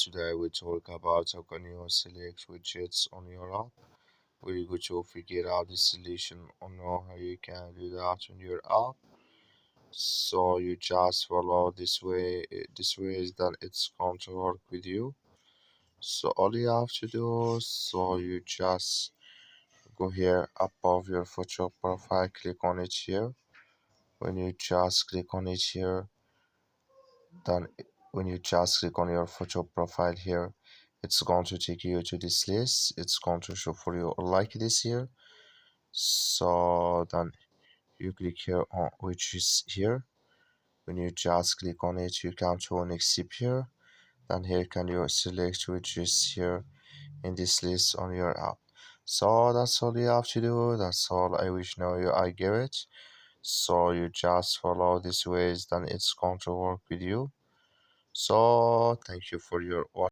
Today we talk about how can you select widgets on your app. We're going to figure out the solution on how you can do that on your app. So you just follow this way. This way is that it's going to work with you. So all you have to do, so you just go here above your photo profile, click on it here. When you just click on it here, then when you just click on your photo profile here, it's going to take you to this list. It's going to show for you like this here. So then you click here on which is here. When you just click on it, you come to next step here. Then here can you select which is here in this list on your app. So that's all you have to do. That's all I wish now you I get it. So you just follow these ways, then it's going to work with you. So thank you for your watch.